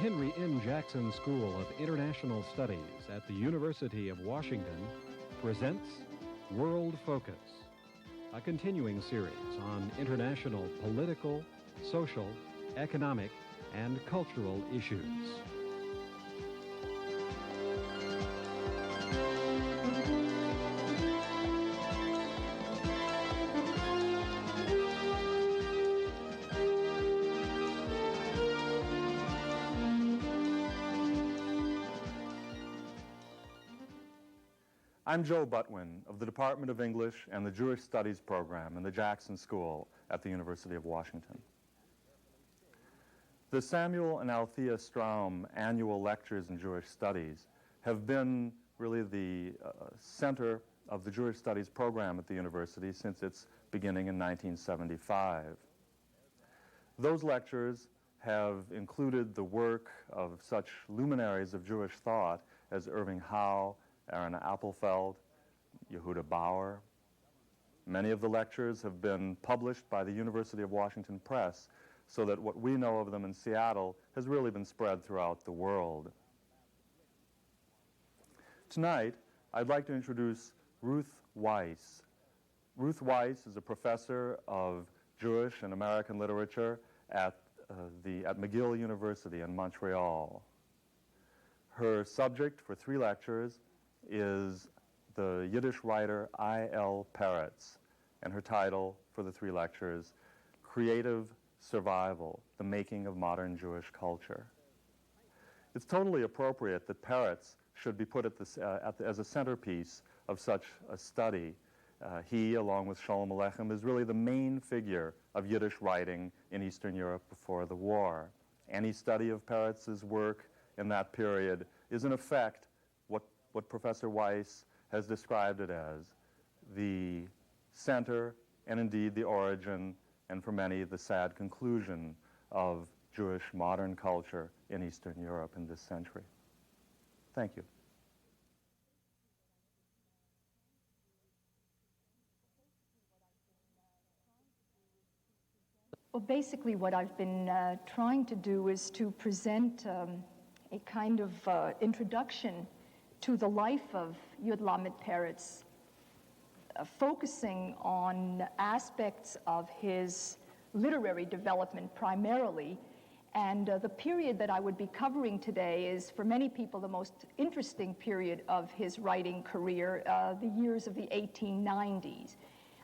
Henry N. Jackson School of International Studies at the University of Washington presents World Focus, a continuing series on international political, social, economic, and cultural issues. I'm Joe Butwin of the Department of English and the Jewish Studies Program in the Jackson School at the University of Washington. The Samuel and Althea Stroum Annual Lectures in Jewish Studies have been really the center of the Jewish Studies Program at the university since its beginning in 1975. Those lectures have included the work of such luminaries of Jewish thought as Irving Howe, Aaron Appelfeld, Yehuda Bauer. Many of the lectures have been published by the University of Washington Press, so that what we know of them in Seattle has really been spread throughout the world. Tonight, I'd like to introduce Ruth Wisse. Ruth Wisse is a professor of Jewish and American literature at McGill University in Montreal. Her subject for 3 lectures is the Yiddish writer I.L. Peretz, and her title for the 3 lectures, Creative Survival, the Making of Modern Jewish Culture. It's totally appropriate that Peretz should be put as a centerpiece of such a study. He, along with Shalom Aleichem, is really the main figure of Yiddish writing in Eastern Europe before the war. Any study of Peretz's work in that period is in effect what Professor Wisse has described it as, the center and indeed the origin, and for many the sad conclusion of Jewish modern culture in Eastern Europe in this century. Thank you. Well, basically what I've been trying to do is to present a kind of introduction to the life of Yud Lamed Peretz, focusing on aspects of his literary development primarily. And the period that I would be covering today is, for many people, the most interesting period of his writing career, the years of the 1890s.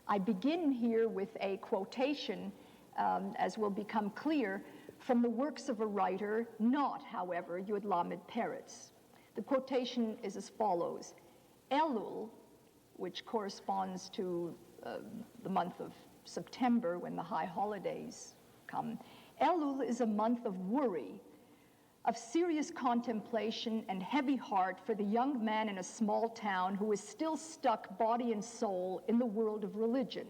I begin here with a quotation, as will become clear, from the works of a writer, not, however, Yud Lamed Peretz. The quotation is as follows: Elul, which corresponds to the month of September when the high holidays come, Elul is a month of worry, of serious contemplation and heavy heart for the young man in a small town who is still stuck body and soul in the world of religion.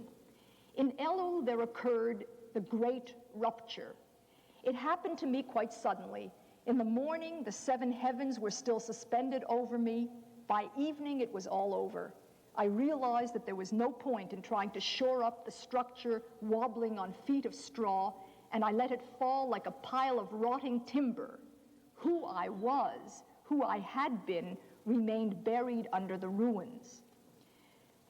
In Elul there occurred the great rupture. It happened to me quite suddenly. In the morning, the 7 heavens were still suspended over me. By evening, it was all over. I realized that there was no point in trying to shore up the structure wobbling on feet of straw, and I let it fall like a pile of rotting timber. Who I was, who I had been, remained buried under the ruins.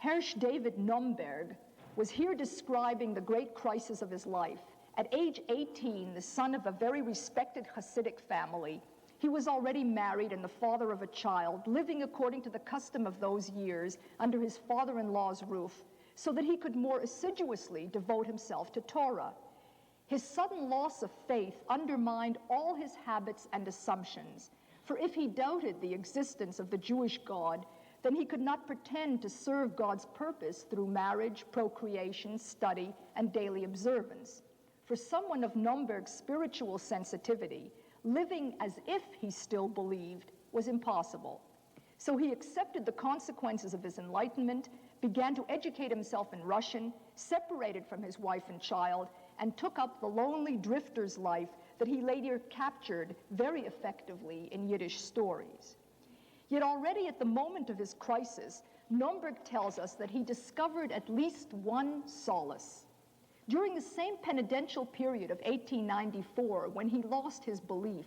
Hersch David Nomberg was here describing the great crisis of his life. At age 18, the son of a very respected Hasidic family, he was already married and the father of a child, living according to the custom of those years under his father-in-law's roof, so that he could more assiduously devote himself to Torah. His sudden loss of faith undermined all his habits and assumptions, for if he doubted the existence of the Jewish God, then he could not pretend to serve God's purpose through marriage, procreation, study, and daily observance. For someone of Nomberg's spiritual sensitivity, living as if he still believed was impossible. So he accepted the consequences of his enlightenment, began to educate himself in Russian, separated from his wife and child, and took up the lonely drifter's life that he later captured very effectively in Yiddish stories. Yet already at the moment of his crisis, Nomberg tells us that he discovered at least one solace. During the same penitential period of 1894, when he lost his belief,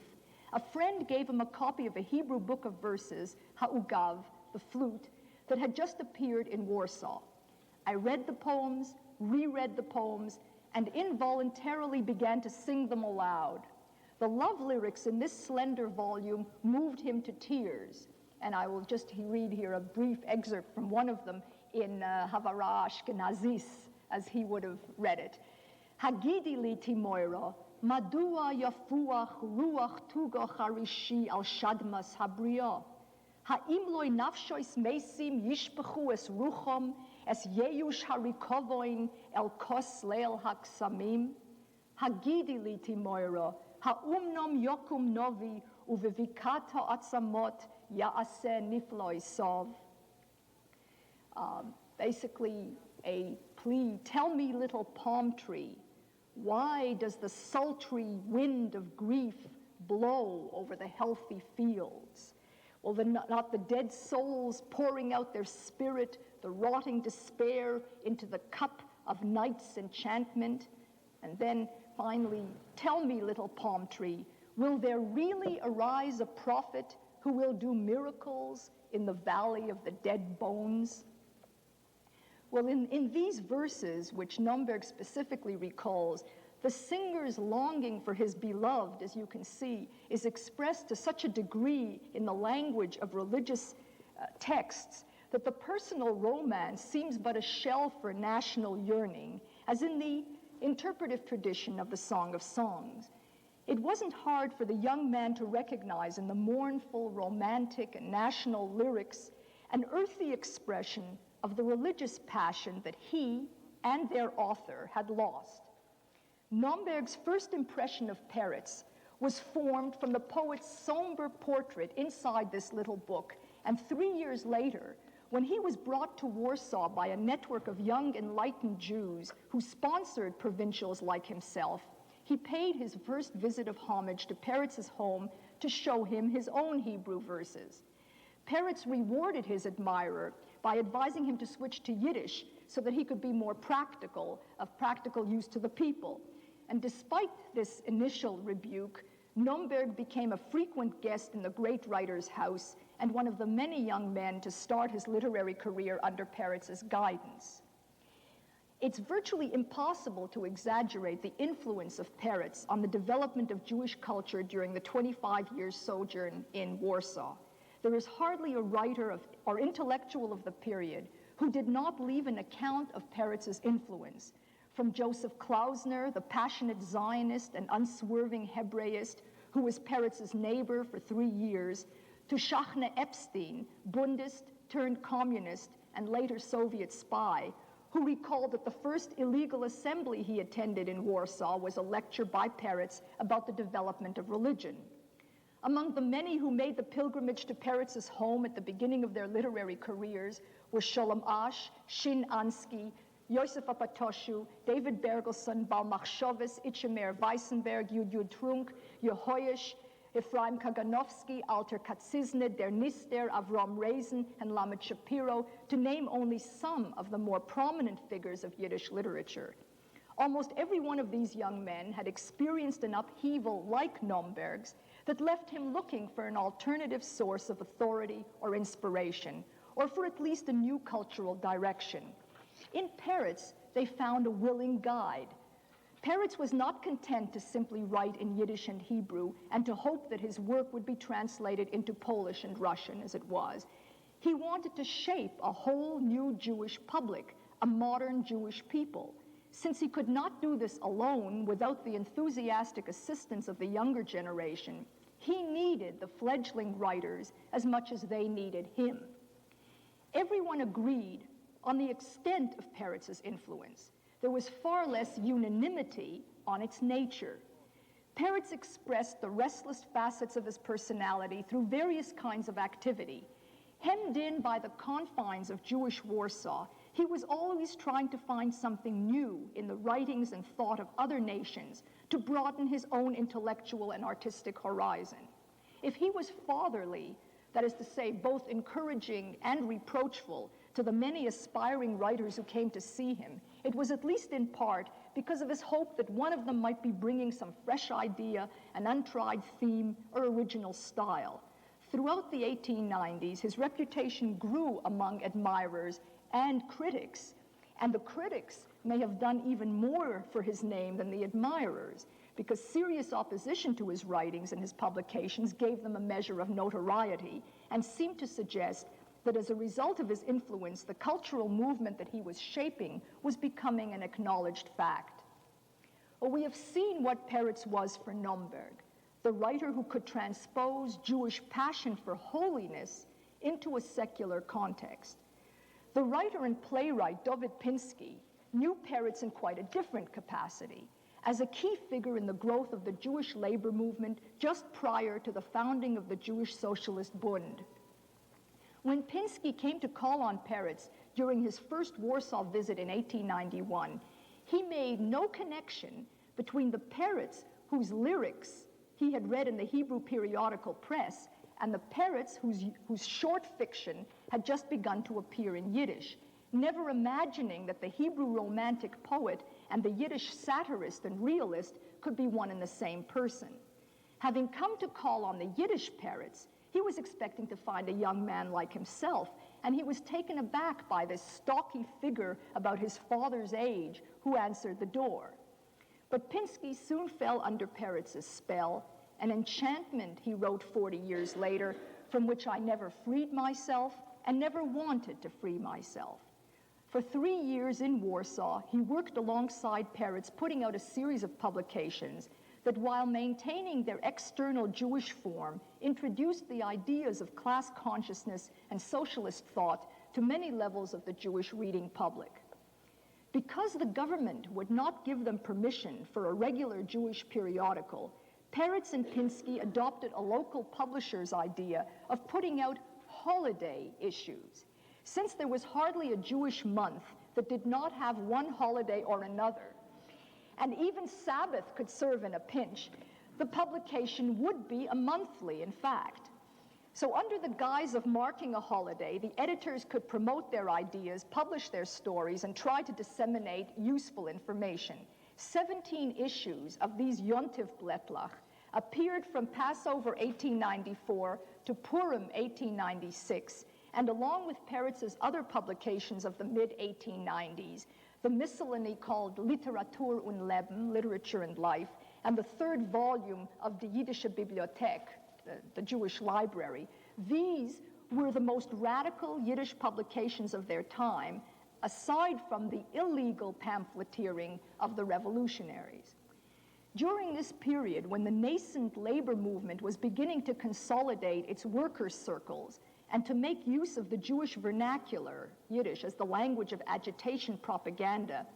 a friend gave him a copy of a Hebrew book of verses, Ha'ugav, the flute, that had just appeared in Warsaw. I read the poems, reread the poems, and involuntarily began to sing them aloud. The love lyrics in this slender volume moved him to tears, and I will just read here a brief excerpt from one of them in Havara Ashkenazis, as he would have read it. Hagidi li Timoira, madua yafuach ruach tugo harishi al shadmas habriya. Ha'im loi nafshois mesim yishpechu es ruchom, es yeyush harikovoin el kos leil haksamim. Hagidi li Timoira, ha'umnom yokum novi, uvevikat ha'atzamot ya'aseh nifloi sov. Basically a plea, tell me, little palm tree, why does the sultry wind of grief blow over the healthy fields? Well, not the dead souls pouring out their spirit, the rotting despair into the cup of night's enchantment? And then finally, tell me, little palm tree, will there really arise a prophet who will do miracles in the valley of the dead bones? Well, in these verses, which Nomberg specifically recalls, the singer's longing for his beloved, as you can see, is expressed to such a degree in the language of religious texts that the personal romance seems but a shell for national yearning, as in the interpretive tradition of the Song of Songs. It wasn't hard for the young man to recognize in the mournful, romantic, and national lyrics an earthy expression of the religious passion that he and their author had lost. Nomberg's first impression of Peretz was formed from the poet's somber portrait inside this little book, and 3 years later, when he was brought to Warsaw by a network of young enlightened Jews who sponsored provincials like himself, he paid his first visit of homage to Peretz's home to show him his own Hebrew verses. Peretz rewarded his admirer by advising him to switch to Yiddish so that he could be more practical, of practical use to the people. And despite this initial rebuke, Nomberg became a frequent guest in the great writer's house and one of the many young men to start his literary career under Peretz's guidance. It's virtually impossible to exaggerate the influence of Peretz on the development of Jewish culture during the 25-year sojourn in Warsaw. There is hardly a writer or intellectual of the period who did not leave an account of Peretz's influence, from Joseph Klausner, the passionate Zionist and unswerving Hebraist, who was Peretz's neighbor for 3 years, to Shachne Epstein, Bundist turned communist and later Soviet spy, who recalled that the first illegal assembly he attended in Warsaw was a lecture by Peretz about the development of religion. Among the many who made the pilgrimage to Peretz's home at the beginning of their literary careers were Sholem Asch, Shin Ansky, Yosef Apatoshu, David Bergelson, Baal Machshovis, Itchemer Weissenberg, Yud Trunk, Yehoish, Ephraim Kaganovsky, Alter Katzizne, Der Nister, Avram Reisen, and Lamed Shapiro, to name only some of the more prominent figures of Yiddish literature. Almost every one of these young men had experienced an upheaval like Nomberg's that left him looking for an alternative source of authority or inspiration, or for at least a new cultural direction. In Peretz, they found a willing guide. Peretz was not content to simply write in Yiddish and Hebrew and to hope that his work would be translated into Polish and Russian, as it was. He wanted to shape a whole new Jewish public, a modern Jewish people. Since he could not do this alone without the enthusiastic assistance of the younger generation, he needed the fledgling writers as much as they needed him. Everyone agreed on the extent of Peretz's influence. There was far less unanimity on its nature. Peretz expressed the restless facets of his personality through various kinds of activity. Hemmed in by the confines of Jewish Warsaw, he was always trying to find something new in the writings and thought of other nations to broaden his own intellectual and artistic horizon. If he was fatherly, that is to say, both encouraging and reproachful to the many aspiring writers who came to see him, it was at least in part because of his hope that one of them might be bringing some fresh idea, an untried theme, or original style. Throughout the 1890s, his reputation grew among admirers and critics, and the critics may have done even more for his name than the admirers, because serious opposition to his writings and his publications gave them a measure of notoriety and seemed to suggest that as a result of his influence, the cultural movement that he was shaping was becoming an acknowledged fact. Well, we have seen what Peretz was for Nomberg, the writer who could transpose Jewish passion for holiness into a secular context. The writer and playwright David Pinsky knew Peretz in quite a different capacity, as a key figure in the growth of the Jewish labor movement just prior to the founding of the Jewish Socialist Bund. When Pinsky came to call on Peretz during his first Warsaw visit in 1891, he made no connection between the Peretz whose lyrics he had read in the Hebrew periodical press and the Peretz whose short fiction had just begun to appear in Yiddish, never imagining that the Hebrew romantic poet and the Yiddish satirist and realist could be one and the same person. Having come to call on the Yiddish Peretz, he was expecting to find a young man like himself, and he was taken aback by this stocky figure about his father's age who answered the door. But Pinsky soon fell under Peretz's spell, an enchantment, he wrote 40 years later, from which I never freed myself and never wanted to free myself. For 3 years in Warsaw, he worked alongside Peretz, putting out a series of publications that, while maintaining their external Jewish form, introduced the ideas of class consciousness and socialist thought to many levels of the Jewish reading public. Because the government would not give them permission for a regular Jewish periodical, Peretz and Pinsky adopted a local publisher's idea of putting out holiday issues. Since there was hardly a Jewish month that did not have one holiday or another, and even Sabbath could serve in a pinch, the publication would be a monthly, in fact. So under the guise of marking a holiday, the editors could promote their ideas, publish their stories, and try to disseminate useful information. 17 issues of these Yontiv Blättlach appeared from Passover 1894 to Purim 1896, and along with Peretz's other publications of the mid-1890s, the miscellany called Literatur und Leben, Literature and Life, and the third volume of the Jiddische Bibliothek, the Jewish library, these were the most radical Yiddish publications of their time, aside from the illegal pamphleteering of the revolutionaries. During this period, when the nascent labor movement was beginning to consolidate its workers' circles and to make use of the Jewish vernacular, Yiddish, as the language of agitation propaganda,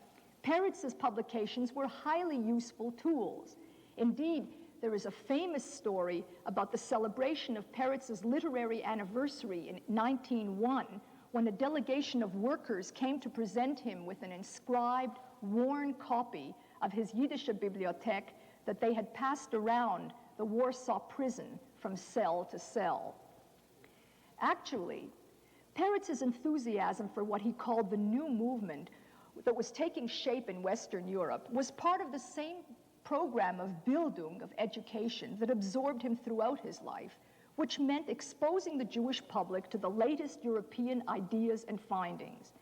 Peretz's publications were highly useful tools. Indeed, there is a famous story about the celebration of Peretz's literary anniversary in 1901, when a delegation of workers came to present him with an inscribed, worn copy of his Jiddische Bibliothek that they had passed around the Warsaw prison from cell to cell. Actually, Peretz's enthusiasm for what he called the new movement that was taking shape in Western Europe was part of the same program of Bildung, of education, that absorbed him throughout his life, which meant exposing the Jewish public to the latest European ideas and findings.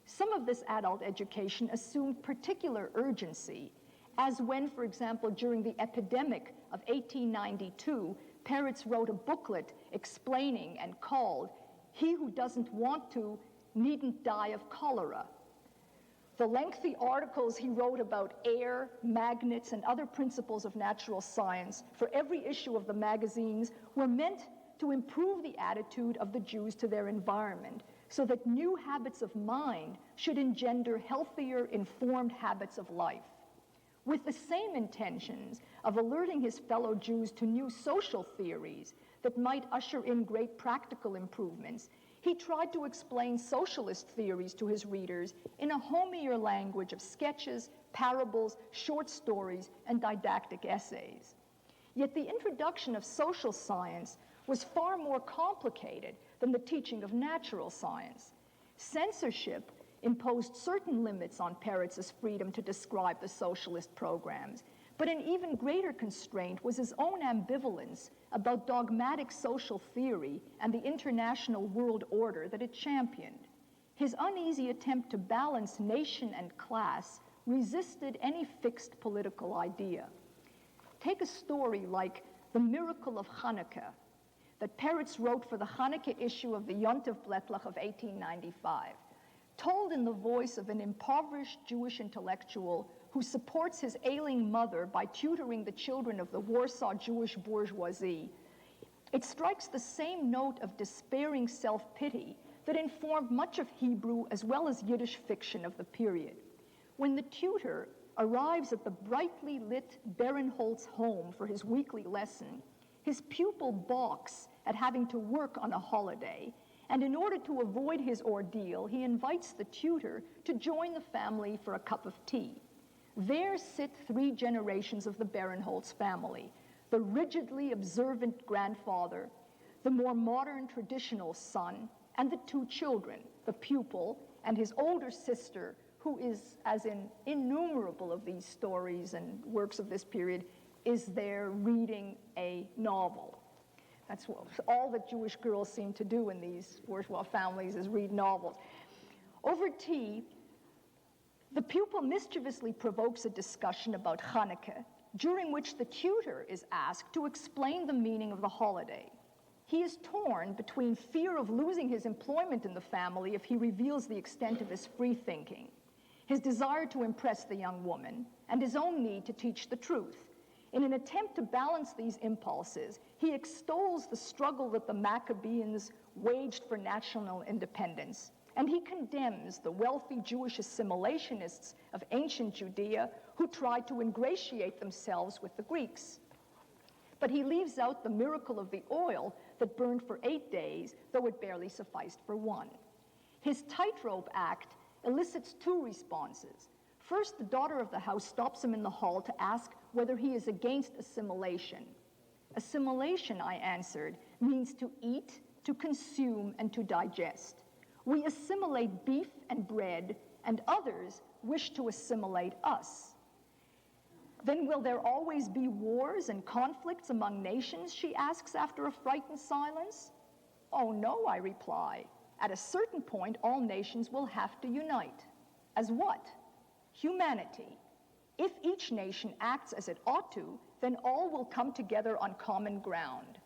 Some of this adult education assumed particular urgency, as when, for example, during the epidemic of 1892, Peretz wrote a booklet explaining and called, "He who doesn't want to needn't die of cholera." The lengthy articles he wrote about air, magnets, and other principles of natural science for every issue of the magazines were meant to improve the attitude of the Jews to their environment, so that new habits of mind should engender healthier, informed habits of life. With the same intentions of alerting his fellow Jews to new social theories that might usher in great practical improvements, he tried to explain socialist theories to his readers in a homier language of sketches, parables, short stories, and didactic essays. Yet the introduction of social science was far more complicated than the teaching of natural science. Censorship imposed certain limits on Peretz's freedom to describe the socialist programs, but an even greater constraint was his own ambivalence about dogmatic social theory and the international world order that it championed. His uneasy attempt to balance nation and class resisted any fixed political idea. Take a story like The Miracle of Hanukkah that Peretz wrote for the Hanukkah issue of the Yontiv Blättlach of 1895, told in the voice of an impoverished Jewish intellectual who supports his ailing mother by tutoring the children of the Warsaw Jewish bourgeoisie. It strikes the same note of despairing self-pity that informed much of Hebrew as well as Yiddish fiction of the period. When the tutor arrives at the brightly lit Barinholtz home for his weekly lesson, his pupil balks at having to work on a holiday, and in order to avoid his ordeal, he invites the tutor to join the family for a cup of tea. There sit 3 generations of the Barinholtz family: the rigidly observant grandfather, the more modern traditional son, and the 2 children, the pupil and his older sister, who is, as in innumerable of these stories and works of this period, is there reading a novel. That's all that Jewish girls seem to do in these bourgeois families, is read novels. Over tea, the pupil mischievously provokes a discussion about Hanukkah, during which the tutor is asked to explain the meaning of the holiday. He is torn between fear of losing his employment in the family if he reveals the extent of his free thinking, his desire to impress the young woman, and his own need to teach the truth. In an attempt to balance these impulses, he extols the struggle that the Maccabeans waged for national independence, and he condemns the wealthy Jewish assimilationists of ancient Judea who tried to ingratiate themselves with the Greeks. But he leaves out the miracle of the oil that burned for 8 days, though it barely sufficed for 1. His tightrope act elicits 2 responses. First, the daughter of the house stops him in the hall to ask whether he is against assimilation. Assimilation, I answered, means to eat, to consume, and to digest. We assimilate beef and bread, and others wish to assimilate us. Then will there always be wars and conflicts among nations, she asks after a frightened silence. Oh no, I reply. At a certain point, all nations will have to unite. As what? Humanity. If each nation acts as it ought to, then all will come together on common ground.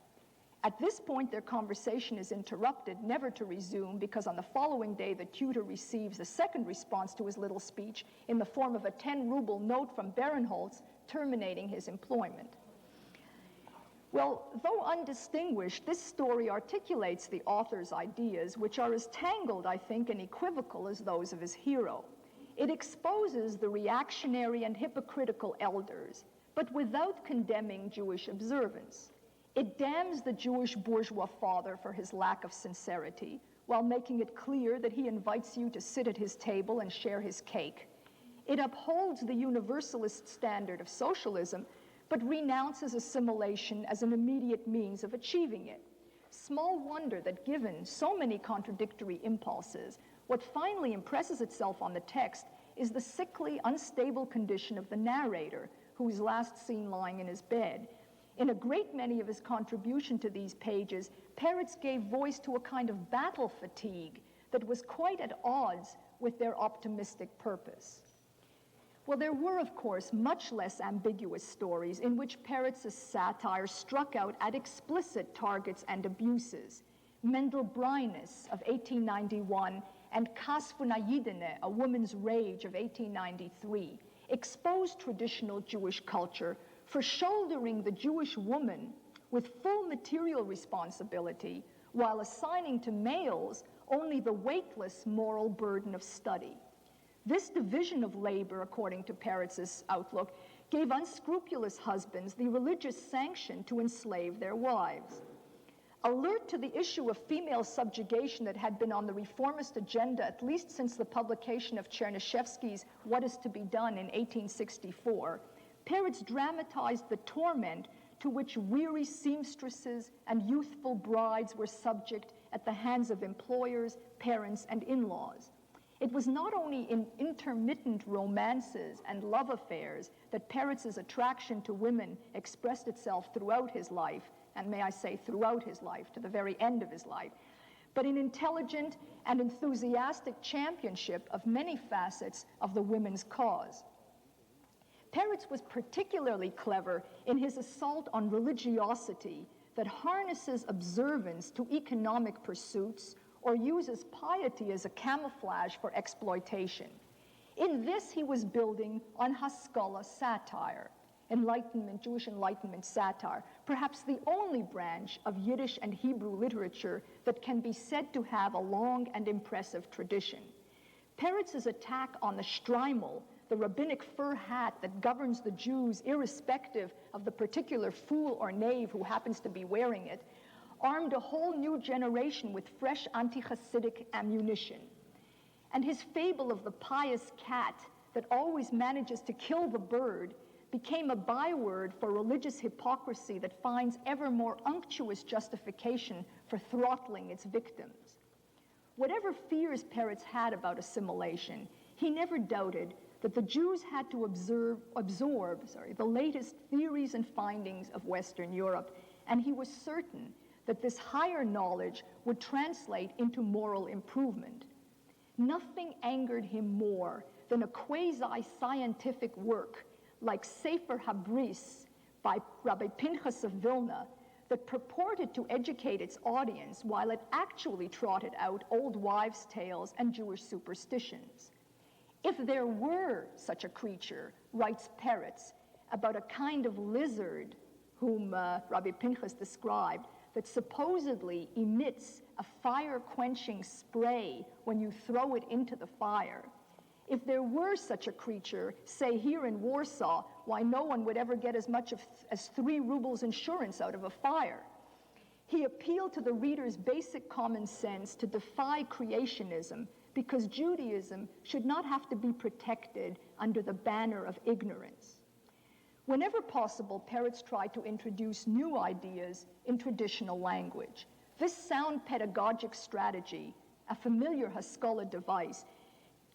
At this point, their conversation is interrupted, never to resume, because on the following day, the tutor receives a second response to his little speech in the form of a 10-ruble note from Barinholtz terminating his employment. Well, though undistinguished, this story articulates the author's ideas, which are as tangled, I think, and equivocal as those of his hero. It exposes the reactionary and hypocritical elders, but without condemning Jewish observance. It damns the Jewish bourgeois father for his lack of sincerity, while making it clear that he invites you to sit at his table and share his cake. It upholds the universalist standard of socialism, but renounces assimilation as an immediate means of achieving it. Small wonder that given so many contradictory impulses, what finally impresses itself on the text is the sickly, unstable condition of the narrator, who is last seen lying in his bed. In a great many of his contribution to these pages, Peretz gave voice to a kind of battle fatigue that was quite at odds with their optimistic purpose. Well, there were, of course, much less ambiguous stories in which Peretz's satire struck out at explicit targets and abuses. Mendel Breinus of 1891 and Kas von Ayidene, A Woman's Rage of 1893, exposed traditional Jewish culture for shouldering the Jewish woman with full material responsibility while assigning to males only the weightless moral burden of study. This division of labor, according to Peretz's outlook, gave unscrupulous husbands the religious sanction to enslave their wives. Alert to the issue of female subjugation that had been on the reformist agenda at least since the publication of Chernyshevsky's What is to be Done in 1864, Peretz dramatized the torment to which weary seamstresses and youthful brides were subject at the hands of employers, parents, and in-laws. It was not only in intermittent romances and love affairs that Peretz's attraction to women expressed itself throughout his life, and may I say throughout his life, to the very end of his life, but in intelligent and enthusiastic championship of many facets of the women's cause. Peretz was particularly clever in his assault on religiosity that harnesses observance to economic pursuits or uses piety as a camouflage for exploitation. In this, he was building on Haskalah satire, Enlightenment, Jewish Enlightenment satire, perhaps the only branch of Yiddish and Hebrew literature that can be said to have a long and impressive tradition. Peretz's attack on the shtreimel, the rabbinic fur hat that governs the Jews irrespective of the particular fool or knave who happens to be wearing it, armed a whole new generation with fresh anti-Hasidic ammunition. And his fable of the pious cat that always manages to kill the bird became a byword for religious hypocrisy that finds ever more unctuous justification for throttling its victims. Whatever fears Peretz had about assimilation, he never doubted that the Jews had to absorb the latest theories and findings of Western Europe, and he was certain that this higher knowledge would translate into moral improvement. Nothing angered him more than a quasi-scientific work like Sefer Habris by Rabbi Pinchas of Vilna that purported to educate its audience while it actually trotted out old wives' tales and Jewish superstitions. If there were such a creature, writes Peretz, about a kind of lizard whom Rabbi Pinchas described, that supposedly emits a fire-quenching spray when you throw it into the fire. If there were such a creature, say here in Warsaw, why no one would ever get as much as 3 rubles insurance out of a fire. He appealed to the reader's basic common sense to defy creationism because Judaism should not have to be protected under the banner of ignorance. Whenever possible, Peretz tried to introduce new ideas in traditional language. This sound pedagogic strategy, a familiar Haskalah device,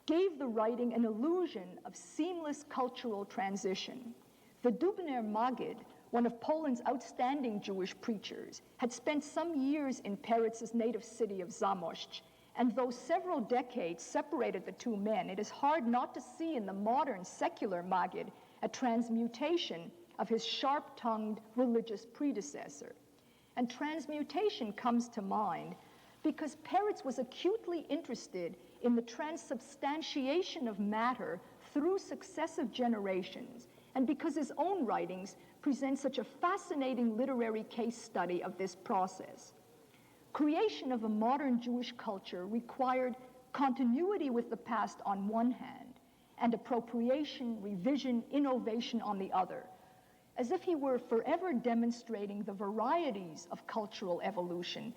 gave the writing an illusion of seamless cultural transition. The Dubner Maggid, one of Poland's outstanding Jewish preachers, had spent some years in Peretz's native city of Zamość, and though several decades separated the two men, it is hard not to see in the modern secular Maggid a transmutation of his sharp-tongued religious predecessor. And transmutation comes to mind because Peretz was acutely interested in the transubstantiation of matter through successive generations, and because his own writings present such a fascinating literary case study of this process. Creation of a modern Jewish culture required continuity with the past on one hand, and appropriation, revision, innovation on the other, as if he were forever demonstrating the varieties of cultural evolution.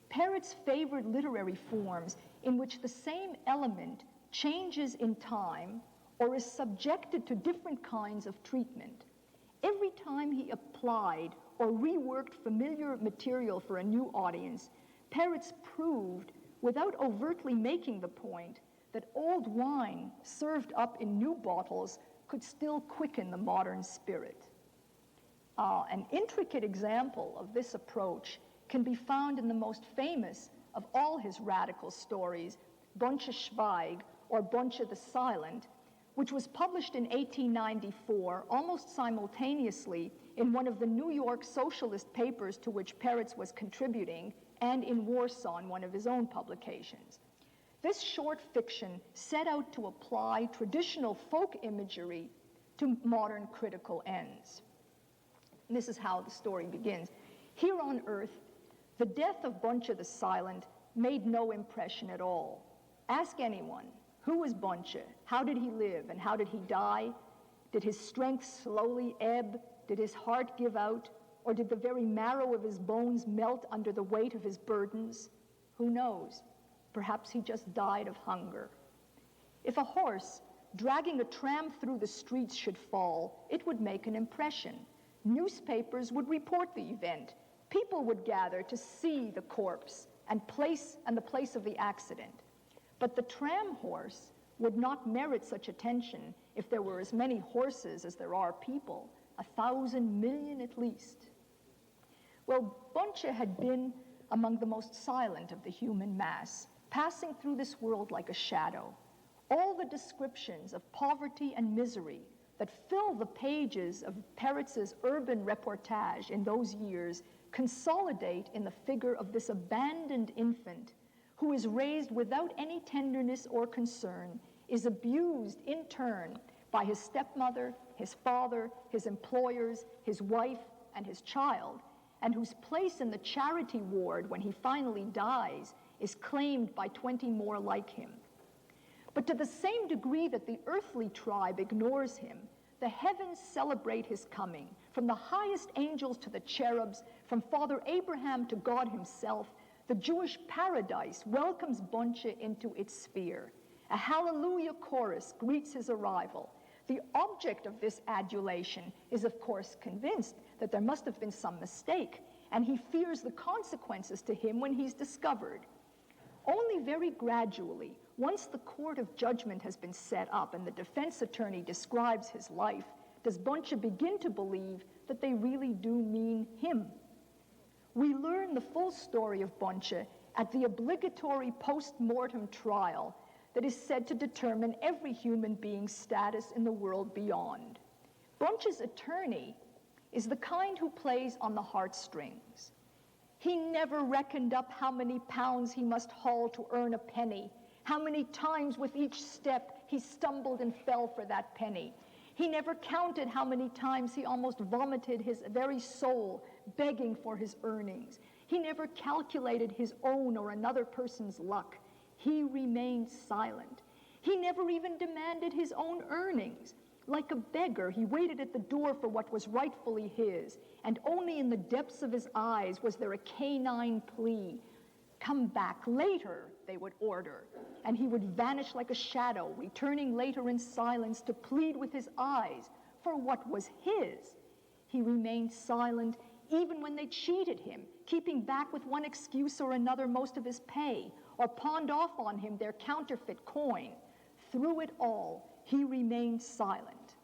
Peretz favored literary forms in which the same element changes in time or is subjected to different kinds of treatment. Every time he applied or reworked familiar material for a new audience, Peretz proved, without overtly making the point, that old wine served up in new bottles could still quicken the modern spirit. An intricate example of this approach can be found in the most famous of all his radical stories, Bunche Schweig, or Bunche the Silent, which was published in 1894, almost simultaneously in one of the New York Socialist papers to which Peretz was contributing, and in Warsaw in one of his own publications. This short fiction set out to apply traditional folk imagery to modern critical ends. And this is how the story begins. Here on Earth, the death of Bunche the Silent made no impression at all. Ask anyone, who was Bunche? How did he live and how did he die? Did his strength slowly ebb? Did his heart give out? Or did the very marrow of his bones melt under the weight of his burdens? Who knows? Perhaps he just died of hunger. If a horse dragging a tram through the streets should fall, it would make an impression. Newspapers would report the event. People would gather to see the corpse and the place of the accident. But the tram horse would not merit such attention if there were as many horses as there are people, 1,000 million at least. Well, Bunche had been among the most silent of the human mass, passing through this world like a shadow. All the descriptions of poverty and misery that fill the pages of Peretz's urban reportage in those years consolidate in the figure of this abandoned infant who is raised without any tenderness or concern, is abused in turn by his stepmother, his father, his employers, his wife, and his child, and whose place in the charity ward when he finally dies is claimed by 20 more like him. But to the same degree that the earthly tribe ignores him, the heavens celebrate his coming. From the highest angels to the cherubs, from Father Abraham to God himself, the Jewish paradise welcomes Bunche into its sphere. A hallelujah chorus greets his arrival. The object of this adulation is, of course, convinced that there must have been some mistake, and he fears the consequences to him when he's discovered. Only very gradually, once the court of judgment has been set up and the defense attorney describes his life, does Bunche begin to believe that they really do mean him. We learn the full story of Bunche at the obligatory post-mortem trial that is said to determine every human being's status in the world beyond. Bunche's attorney is the kind who plays on the heartstrings. He never reckoned up how many pounds he must haul to earn a penny, how many times with each step he stumbled and fell for that penny. He never counted how many times he almost vomited his very soul begging for his earnings. He never calculated his own or another person's luck. He remained silent. He never even demanded his own earnings. Like a beggar, he waited at the door for what was rightfully his, and only in the depths of his eyes was there a canine plea. Come back later, they would order, and he would vanish like a shadow, returning later in silence to plead with his eyes for what was his. He remained silent even when they cheated him, keeping back with one excuse or another most of his pay, or pawned off on him their counterfeit coin. Through it all, he remained silent.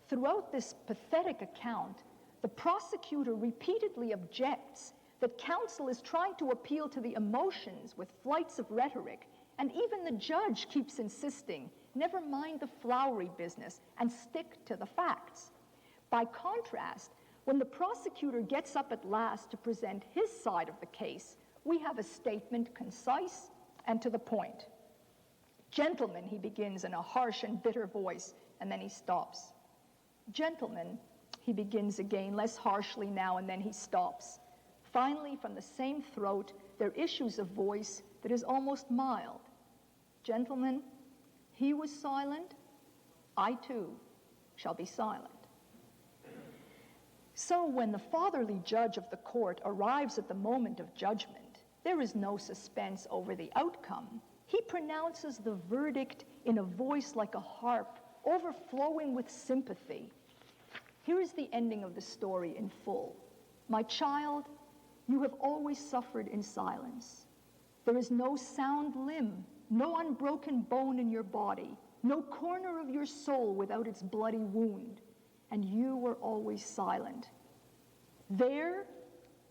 Throughout this pathetic account, the prosecutor repeatedly objects that counsel is trying to appeal to the emotions with flights of rhetoric, and even the judge keeps insisting, never mind the flowery business and stick to the facts. By contrast, when the prosecutor gets up at last to present his side of the case, we have a statement concise and to the point. Gentlemen, he begins in a harsh and bitter voice, and then he stops. Gentlemen, he begins again, less harshly now, and then he stops. Finally, from the same throat, there issues a voice that is almost mild. Gentlemen, he was silent, I too shall be silent. So when the fatherly judge of the court arrives at the moment of judgment, there is no suspense over the outcome. He pronounces the verdict in a voice like a harp, overflowing with sympathy. Here is the ending of the story in full. My child, you have always suffered in silence. There is no sound limb, no unbroken bone in your body, no corner of your soul without its bloody wound, and you were always silent. There,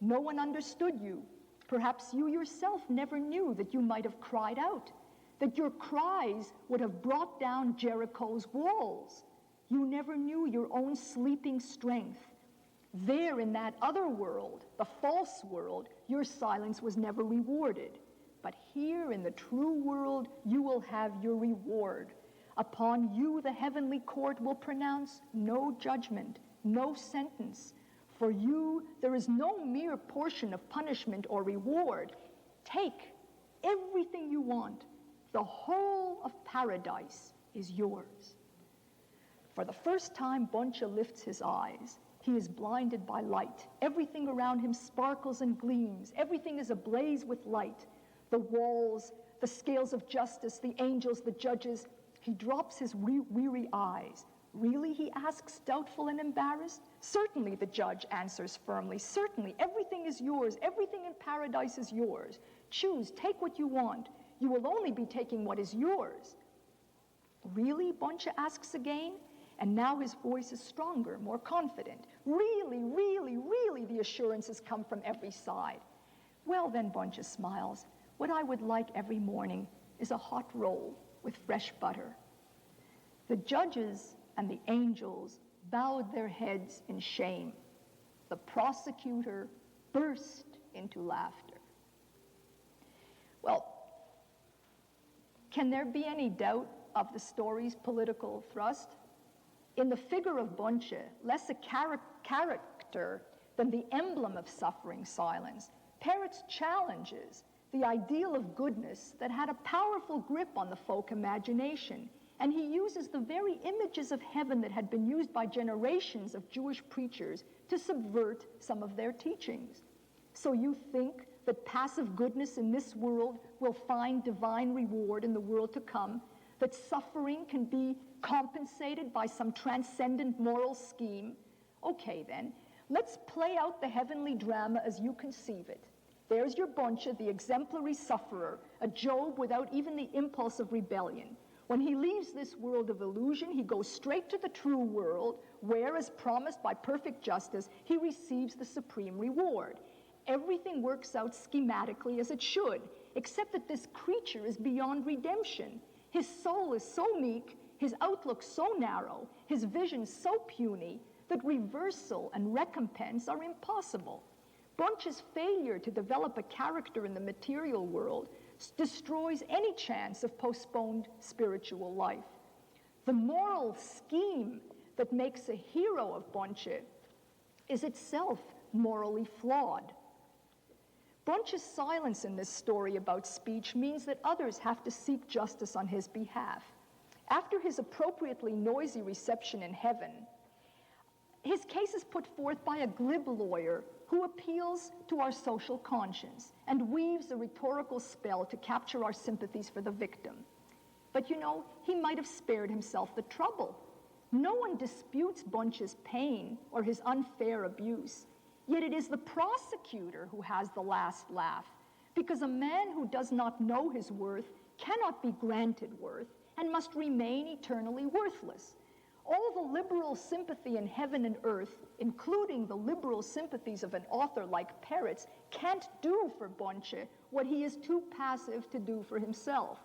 no one understood you. Perhaps you yourself never knew that you might have cried out, that your cries would have brought down Jericho's walls. You never knew your own sleeping strength. There in that other world, the false world, your silence was never rewarded. But here in the true world, you will have your reward. Upon you the heavenly court will pronounce no judgment, no sentence. For you there is no mere portion of punishment or reward. Take everything you want. The whole of paradise is yours. For the first time, Bunche lifts his eyes. He is blinded by light. Everything around him sparkles and gleams. Everything is ablaze with light. The walls, the scales of justice, the angels, the judges. He drops his weary eyes. Really, he asks, doubtful and embarrassed? Certainly, the judge answers firmly. Certainly, everything is yours. Everything in paradise is yours. Choose, take what you want. You will only be taking what is yours. Really, Bunche asks again, and now his voice is stronger, more confident. Really, really, really, the assurances come from every side. Well then, Bunche smiles, what I would like every morning is a hot roll with fresh butter. The judges and the angels bowed their heads in shame. The prosecutor burst into laughter. Well, can there be any doubt of the story's political thrust? In the figure of Bunche, less a character than the emblem of suffering silence, Peretz challenges the ideal of goodness that had a powerful grip on the folk imagination, and he uses the very images of heaven that had been used by generations of Jewish preachers to subvert some of their teachings. So you think that passive goodness in this world will find divine reward in the world to come, that suffering can be compensated by some transcendent moral scheme? Okay then, let's play out the heavenly drama as you conceive it. There's your Bunche, the exemplary sufferer, a Job without even the impulse of rebellion. When he leaves this world of illusion, he goes straight to the true world, where, as promised by perfect justice, he receives the supreme reward. Everything works out schematically as it should, except that this creature is beyond redemption. His soul is so meek, his outlook so narrow, his vision so puny, that reversal and recompense are impossible. Bunche's failure to develop a character in the material world destroys any chance of postponed spiritual life. The moral scheme that makes a hero of Bunche is itself morally flawed. Bunche's silence in this story about speech means that others have to seek justice on his behalf. After his appropriately noisy reception in heaven, his case is put forth by a glib lawyer who appeals to our social conscience and weaves a rhetorical spell to capture our sympathies for the victim. But you know, he might have spared himself the trouble. No one disputes Bunche's pain or his unfair abuse, yet it is the prosecutor who has the last laugh, because a man who does not know his worth cannot be granted worth and must remain eternally worthless. All the liberal sympathy in heaven and earth, including the liberal sympathies of an author like Peretz, can't do for Bunche what he is too passive to do for himself.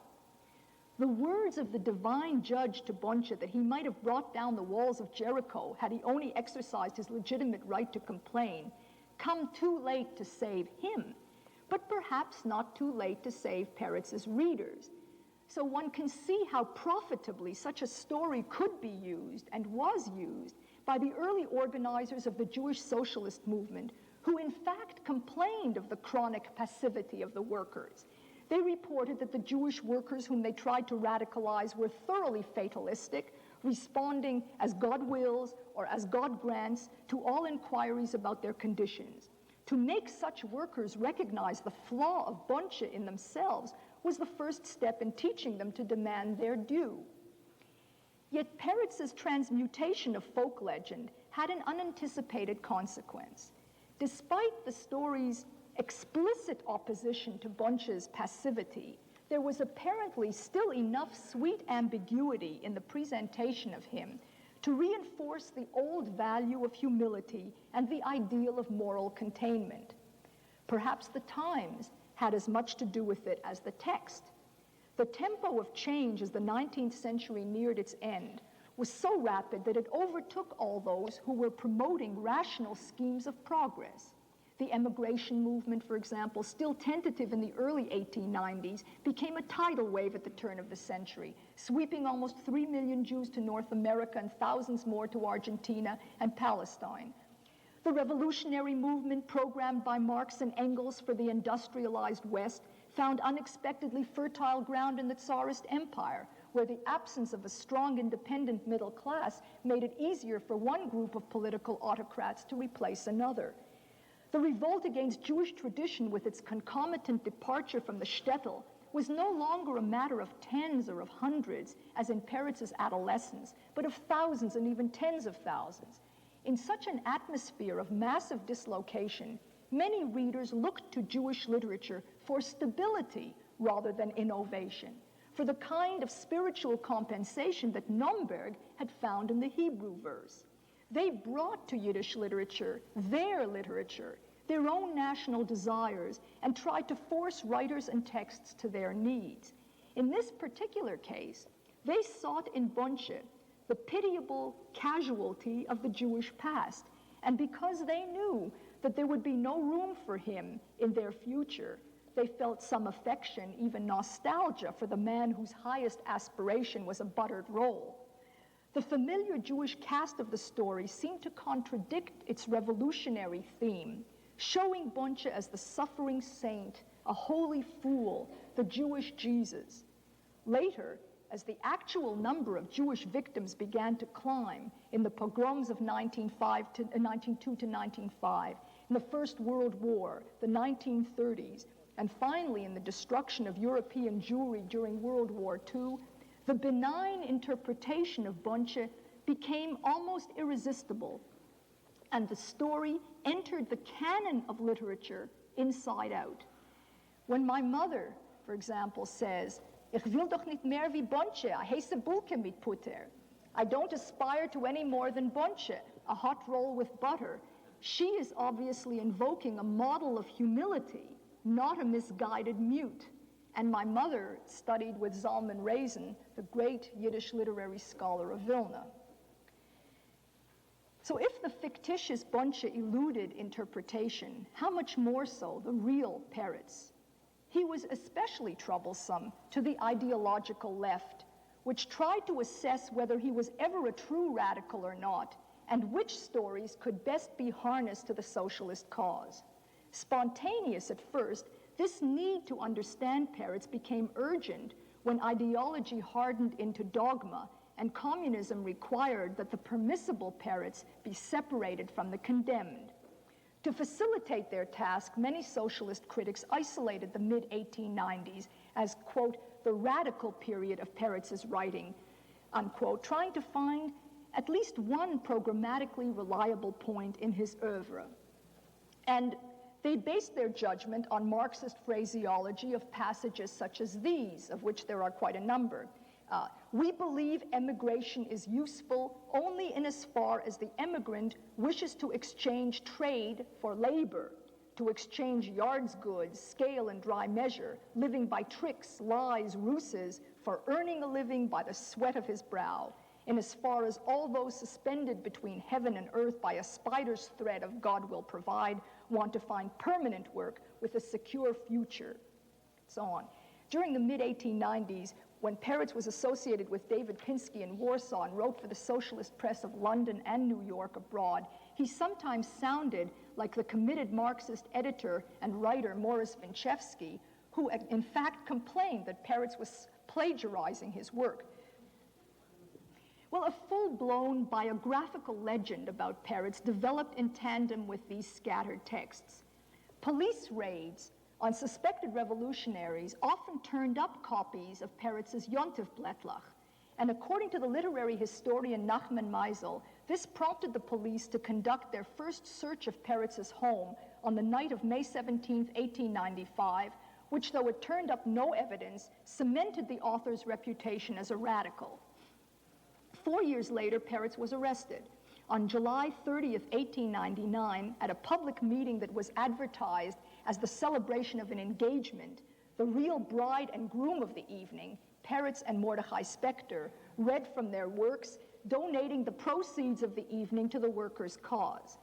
The words of the divine judge to Bunche that he might have brought down the walls of Jericho had he only exercised his legitimate right to complain come too late to save him, but perhaps not too late to save Peretz's readers. So one can see how profitably such a story could be used and was used by the early organizers of the Jewish Socialist movement, who in fact complained of the chronic passivity of the workers. They reported that the Jewish workers whom they tried to radicalize were thoroughly fatalistic, responding as God wills or as God grants to all inquiries about their conditions. To make such workers recognize the flaw of Bunche in themselves was the first step in teaching them to demand their due. Yet Peretz's transmutation of folk legend had an unanticipated consequence. Despite the story's explicit opposition to Bunche's passivity, there was apparently still enough sweet ambiguity in the presentation of him to reinforce the old value of humility and the ideal of moral containment. Perhaps the times had as much to do with it as the text. The tempo of change as the 19th century neared its end was so rapid that it overtook all those who were promoting rational schemes of progress. The emigration movement, for example, still tentative in the early 1890s, became a tidal wave at the turn of the century, sweeping almost 3 million Jews to North America and thousands more to Argentina and Palestine. The revolutionary movement programmed by Marx and Engels for the industrialized West found unexpectedly fertile ground in the Tsarist Empire, where the absence of a strong independent middle class made it easier for one group of political autocrats to replace another. The revolt against Jewish tradition with its concomitant departure from the shtetl was no longer a matter of tens or of hundreds, as in Peretz's adolescence, but of thousands and even tens of thousands. In such an atmosphere of massive dislocation, many readers looked to Jewish literature for stability rather than innovation, for the kind of spiritual compensation that Nomberg had found in the Hebrew verse. They brought to Yiddish literature, their own national desires, and tried to force writers and texts to their needs. In this particular case, they sought in Bunche the pitiable casualty of the Jewish past, and because they knew that there would be no room for him in their future, they felt some affection, even nostalgia, for the man whose highest aspiration was a buttered roll. The familiar Jewish cast of the story seemed to contradict its revolutionary theme, showing Bunche as the suffering saint, a holy fool, the Jewish Jesus. Later, as the actual number of Jewish victims began to climb in the pogroms of 1902 to 1905, in the First World War, the 1930s, and finally in the destruction of European Jewry during World War II, the benign interpretation of Bunche became almost irresistible, and the story entered the canon of literature inside out. When my mother, for example, says, "Ich will doch nicht mehr wie Bunche, I heiße Bulke mit Putter," I don't aspire to any more than Bunche, a hot roll with butter, she is obviously invoking a model of humility, not a misguided mute. And my mother studied with Zalman Reisen, the great Yiddish literary scholar of Vilna. So if the fictitious Bunche eluded interpretation, how much more so the real Peretz? He was especially troublesome to the ideological left, which tried to assess whether he was ever a true radical or not, and which stories could best be harnessed to the socialist cause. Spontaneous at first, this need to understand Peretz became urgent when ideology hardened into dogma and communism required that the permissible Peretz be separated from the condemned. To facilitate their task, many socialist critics isolated the mid-1890s as, quote, the radical period of Peretz's writing, unquote, trying to find at least one programmatically reliable point in his oeuvre. And they based their judgment on Marxist phraseology of passages such as these, of which there are quite a number. We believe emigration is useful only in as far as the emigrant wishes to exchange trade for labor, to exchange yards goods, scale and dry measure, living by tricks, lies, ruses, for earning a living by the sweat of his brow, in as far as all those suspended between heaven and earth by a spider's thread of God will provide, want to find permanent work with a secure future, so on. During the mid-1890s, when Peretz was associated with David Pinsky in Warsaw and wrote for the socialist press of London and New York abroad, he sometimes sounded like the committed Marxist editor and writer Morris Winchevsky, who in fact complained that Peretz was plagiarizing his work. Well, a full-blown biographical legend about Peretz developed in tandem with these scattered texts. Police raids on suspected revolutionaries often turned up copies of Peretz's Yontif-Blättlach, and according to the literary historian Nachman Meisel, this prompted the police to conduct their first search of Peretz's home on the night of May 17, 1895, which, though it turned up no evidence, cemented the author's reputation as a radical. 4 years later, Peretz was arrested. On July 30th, 1899, at a public meeting that was advertised as the celebration of an engagement, the real bride and groom of the evening, Peretz and Mordechai Spector, read from their works, donating the proceeds of the evening to the workers' cause.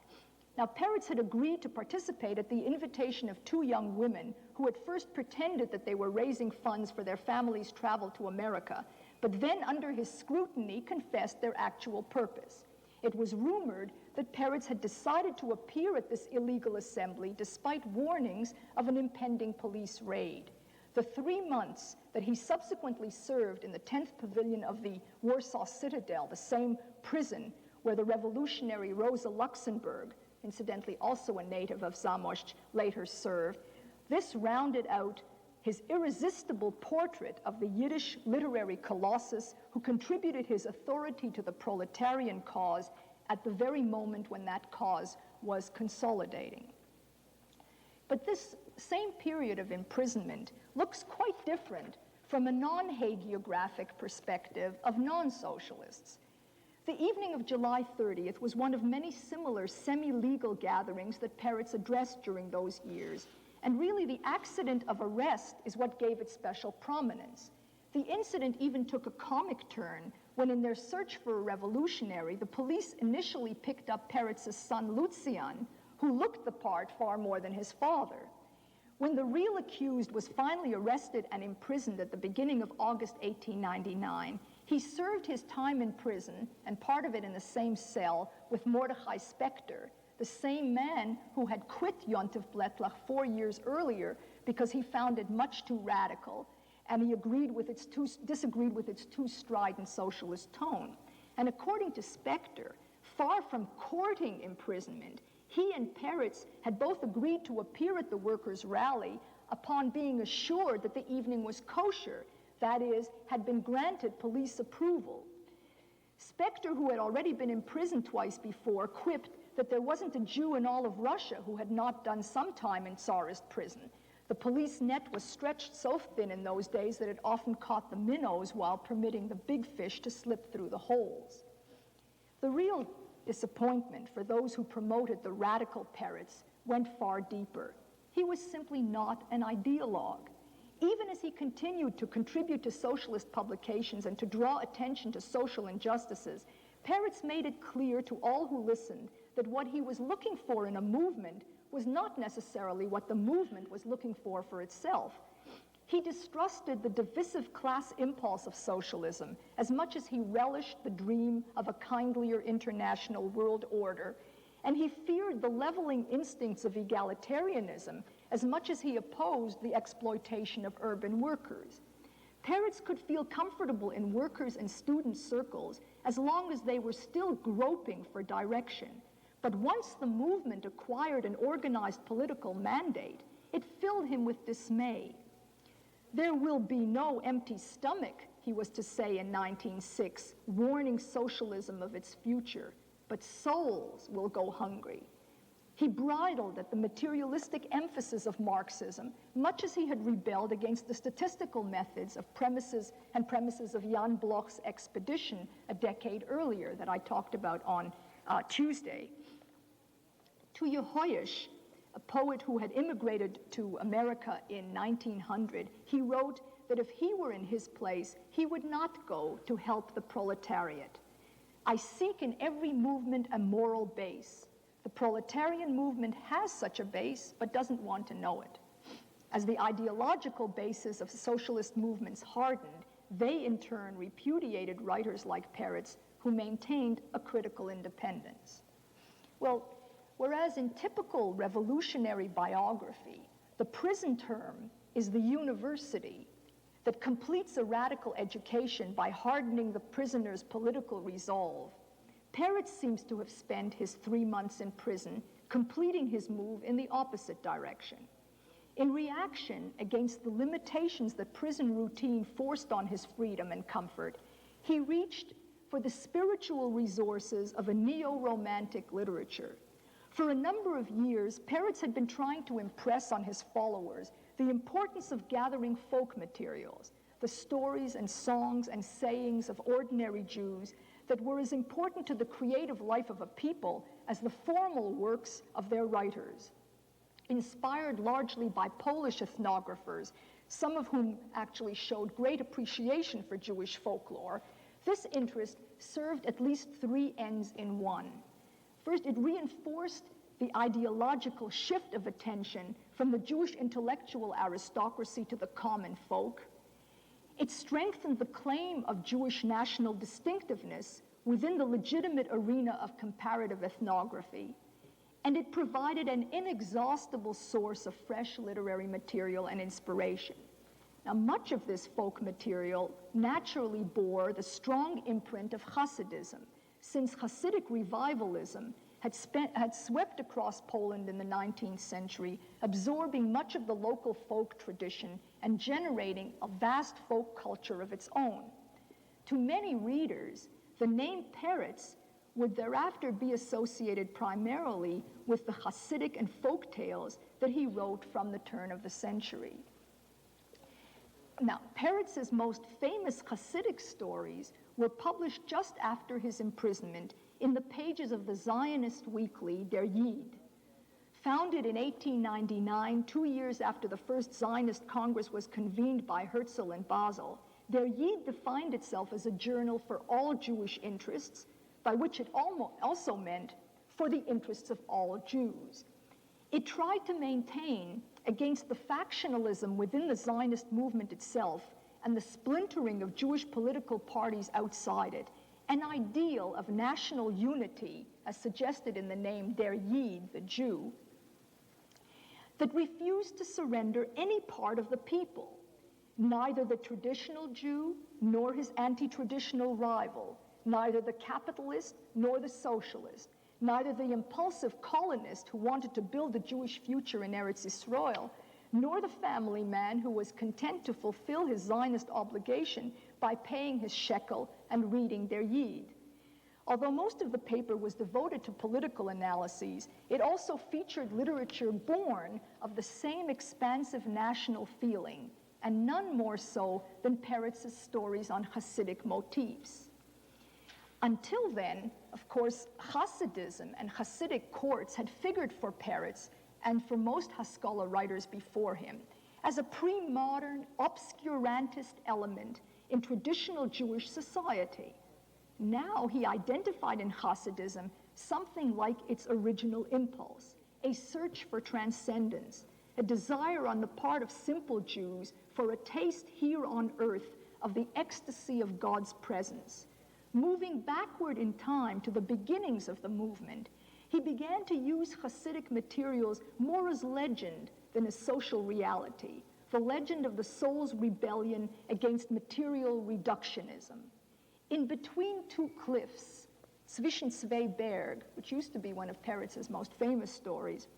Now, Peretz had agreed to participate at the invitation of two young women who at first pretended that they were raising funds for their family's travel to America, but then under his scrutiny confessed their actual purpose. It was rumored that Peretz had decided to appear at this illegal assembly despite warnings of an impending police raid. The 3 months that he subsequently served in the 10th Pavilion of the Warsaw Citadel, the same prison where the revolutionary Rosa Luxemburg, incidentally also a native of Zamość, later served, this rounded out his irresistible portrait of the Yiddish literary colossus who contributed his authority to the proletarian cause at the very moment when that cause was consolidating. But this same period of imprisonment looks quite different from a non-hagiographic perspective of non-socialists. The evening of July 30th was one of many similar semi-legal gatherings that Peretz addressed during those years, and really the accident of arrest is what gave it special prominence. The incident even took a comic turn when, in their search for a revolutionary, the police initially picked up Peretz's son Lucian, who looked the part far more than his father. When the real accused was finally arrested and imprisoned at the beginning of August 1899, he served his time in prison, and part of it in the same cell, with Mordechai Spector, the same man who had quit Yontif Blättlach 4 years earlier because he found it much too radical, and he disagreed with its too strident socialist tone. And according to Spector, far from courting imprisonment, he and Peretz had both agreed to appear at the workers' rally upon being assured that the evening was kosher, that is, had been granted police approval. Spector, who had already been imprisoned twice before, quipped that there wasn't a Jew in all of Russia who had not done some time in Tsarist prison. The police net was stretched so thin in those days that it often caught the minnows while permitting the big fish to slip through the holes. The real disappointment for those who promoted the radical Peretz went far deeper. He was simply not an ideologue. Even as he continued to contribute to socialist publications and to draw attention to social injustices, Peretz made it clear to all who listened that what he was looking for in a movement was not necessarily what the movement was looking for itself. He distrusted the divisive class impulse of socialism as much as he relished the dream of a kindlier international world order, and he feared the leveling instincts of egalitarianism as much as he opposed the exploitation of urban workers. Peretz could feel comfortable in workers' and student circles as long as they were still groping for direction. But once the movement acquired an organized political mandate, it filled him with dismay. There will be no empty stomach, he was to say in 1906, warning socialism of its future, but souls will go hungry. He bridled at the materialistic emphasis of Marxism, much as he had rebelled against the statistical methods of premises of Jan Bloch's expedition a decade earlier that I talked about on Tuesday. To Yehoyash, a poet who had immigrated to America in 1900, he wrote that if he were in his place, he would not go to help the proletariat. I seek in every movement a moral base. The proletarian movement has such a base, but doesn't want to know it. As the ideological basis of socialist movements hardened, they in turn repudiated writers like Peretz, who maintained a critical independence. Well, whereas in typical revolutionary biography, the prison term is the university that completes a radical education by hardening the prisoner's political resolve, Peretz seems to have spent his 3 months in prison completing his move in the opposite direction. In reaction against the limitations that prison routine forced on his freedom and comfort, he reached for the spiritual resources of a neo-romantic literature. For a number of years, Peretz had been trying to impress on his followers the importance of gathering folk materials, the stories and songs and sayings of ordinary Jews that were as important to the creative life of a people as the formal works of their writers. Inspired largely by Polish ethnographers, some of whom actually showed great appreciation for Jewish folklore, this interest served at least 3 ends in one. First, it reinforced the ideological shift of attention from the Jewish intellectual aristocracy to the common folk. It strengthened the claim of Jewish national distinctiveness within the legitimate arena of comparative ethnography. And it provided an inexhaustible source of fresh literary material and inspiration. Now, much of this folk material naturally bore the strong imprint of Hasidism, since Hasidic revivalism had swept across Poland in the 19th century, absorbing much of the local folk tradition and generating a vast folk culture of its own. To many readers, the name Peretz would thereafter be associated primarily with the Hasidic and folk tales that he wrote from the turn of the century. Now, Peretz's most famous Hasidic stories were published just after his imprisonment in the pages of the Zionist weekly Der Yid. Founded in 1899, 2 years after the first Zionist Congress was convened by Herzl in Basel, Der Yid defined itself as a journal for all Jewish interests, by which it also meant for the interests of all Jews. It tried to maintain, against the factionalism within the Zionist movement itself and the splintering of Jewish political parties outside it, an ideal of national unity, as suggested in the name Der Yid, the Jew, that refused to surrender any part of the people, neither the traditional Jew nor his anti-traditional rival, neither the capitalist nor the socialist, neither the impulsive colonist who wanted to build a Jewish future in Eretz Yisrael, nor the family man who was content to fulfill his Zionist obligation by paying his shekel and reading Der Yid. Although most of the paper was devoted to political analyses, it also featured literature born of the same expansive national feeling, and none more so than Peretz's stories on Hasidic motifs. Until then, of course, Hasidism and Hasidic courts had figured for Peretz and for most Haskalah writers before him as a pre-modern, obscurantist element in traditional Jewish society. Now he identified in Hasidism something like its original impulse, a search for transcendence, a desire on the part of simple Jews for a taste here on earth of the ecstasy of God's presence. Moving backward in time to the beginnings of the movement, he began to use Hasidic materials more as legend than as social reality, the legend of the soul's rebellion against material reductionism. In Between Two Cliffs, Zwischen zwei Berg, which used to be one of Peretz's most famous stories,